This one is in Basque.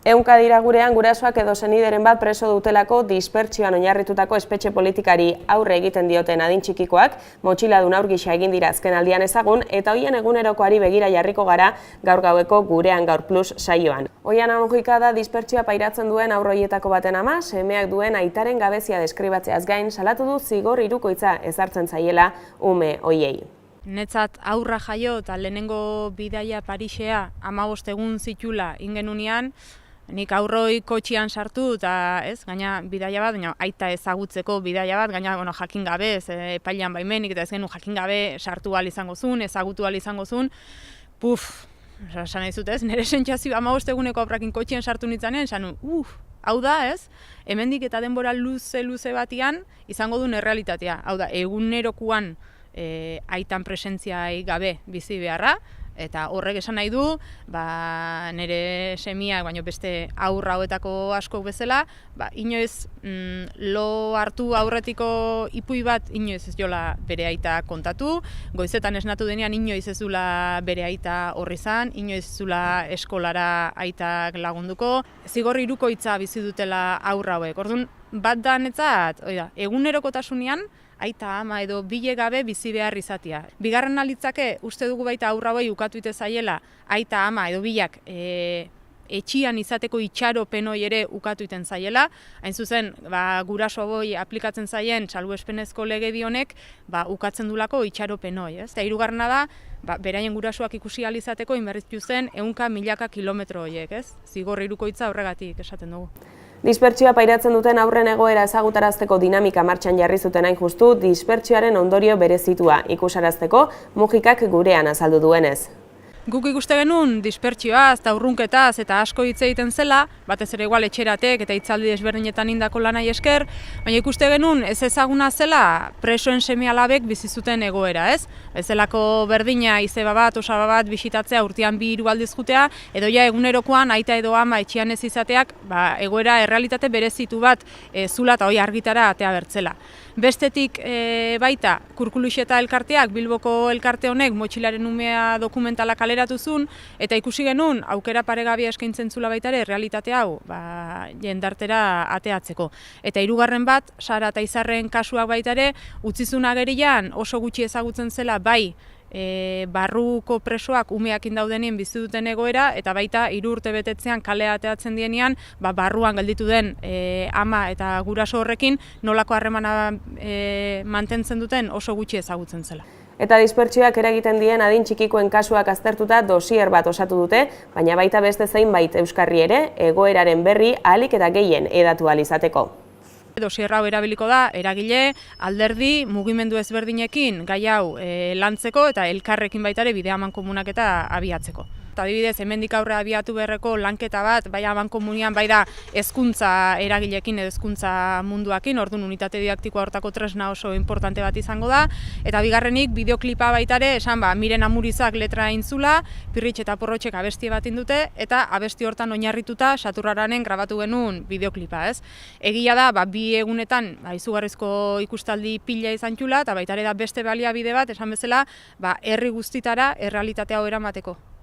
Ehunka dira gurean gurasoak edo senideren bat preso dutelako dispertsioan oinarritutako espetxe politikari aurre egiten dioten adin txikikoak, motxiladun haur gisa egin dira azken aldian ezagun eta hoien egunerokoari begira jarriko gara gaur gaueko Gurean Gaur Plus saioan. Oiana Mujika da dispertsioa pairatzen duen haur horietako baten ama, semeak duen aitaren gabezia deskribatzeaz gain salatu du zigor hirukoitza ezartzen zaiela ume hoiei. Netzat aurra jaio eta lehenengo bidaia Parisea 15 egun zitula ingenunean, nik aurroi kotxian sartu eta gaina bidaia bat, baina aita ezagutzeko bidaia bat, gaina jakin gabe, epailean baimenik eta ez genu jakin gabe sartu ahal izango zuen, ezagutu ahal izango zuen. Esan nahi zut nire sentsazio 15 eguneko aurrakin kotxian sartu nintzanean, esan hau da hemendik eta denbora luze batian izango duen errealitatea. Hau da, egunerokuan aitan presentziai gabe bizi beharra, eta horrek esan nahi du, nire semiak, baina beste aurra hauetako askok bezala, inoiz lo hartu aurretiko ipui bat inoiz ez jola bere aita kontatu, goizetan esnatu denean inoiz ez dula bere aita horri izan, inoiz ez dula eskolara aitak lagunduko, zigor hirukoitza bizi dutela aurra hauek. Orduan, bat da netzat, egunerokotasunean, aita ama edo bile gabe bizi behar izatea. Bigarren alitzake, uste dugu baita aurra hauei ukatu ite zaiela, aita ama edo bilak etxian izateko itxaropen hori ere ukatu iten zaiela. Hain zuzen, guraso hauei aplikatzen zaien salbuespenezko legedi honek ukatzen dulako itxaropen hori. Eta hirugarrena da, beraien gurasoak ikusi ahal izateko inberritu zen 100.000 kilometro horiek, zigor hirukoitza horregatik esaten dugu. Dispertsioa pairatzen duten aurren egoera ezagutarazteko dinamika martxan jarri zuten hain justu, dispertsioaren ondorio berezitua ikusarazteko Mujikak gurean azaldu duenez. Guk ikuste genuen dispertsioaz eta urrunketaz eta asko hitz egiten zela, batez ere igual etxeratek eta hitzaldi desberdinetan indako lanai esker, baina ikuste genuen ez ezaguna zela presoen seme-alabek bizi zuten egoera, ez? Ez zelako berdina izeba bat, osaba bat bisitatzea urtean 2-3 aldiz jutea, edo ja egunerokoan aita edo ama etxean ez izateak, egoera errealitate berezitu bat zula eta hori argitara atea bertzela. Bestetik baita, Kurkuluxeta elkarteak, Bilboko elkarte honek motxilaren umea dokumentala kaleratu zuen, eta ikusi genuen aukera paregabea eskaintzen zula baita ere realitate hau jendartera ateatzeko. Eta hirugarren bat, Sara eta Izarren kasuak baita ere, utzizun agerian oso gutxi ezagutzen zela bai barruko presoak umeak indaudenien bizi duten egoera, eta baita 3 urte betetzean kalea ateatzen dienean, barruan gelditu den ama eta guraso horrekin nolako harremana mantentzen duten oso gutxi ezagutzen zela. Eta dispertsioak eragiten dien adin txikikoen kasuak aztertuta dosier bat osatu dute, baina baita beste zeinbait euskarri ere, egoeraren berri ahalik eta gehien hedatu ahal izateko. Dosier hau erabiliko da, eragile, alderdi, mugimendu ezberdinekin gai hau lantzeko eta elkarrekin baita ere bide amankomunak eta abiatzeko. Adibidez, hemendik aurre abiatu beharreko lanketa bat, bai amankomunian, bai da hezkuntza eragilekin edo hezkuntza munduakin, orduan unitate didaktikoa hortako tresna oso importante bat izango da. Eta bigarrenik, bideoklipa baita ere, esan Miren Amurizak letra intzula, Pirritx eta Porrotxek abesti bat indute, eta abesti hortan oinarrituta Saturraranen grabatu genuen bideoklipa, ez? Egia da, 2 egunetan, izugarrizko ikustaldi pila izan txula, eta baita ere da beste baliabide bat, esan bezala, herri guztitara errealitatea hau eramateko.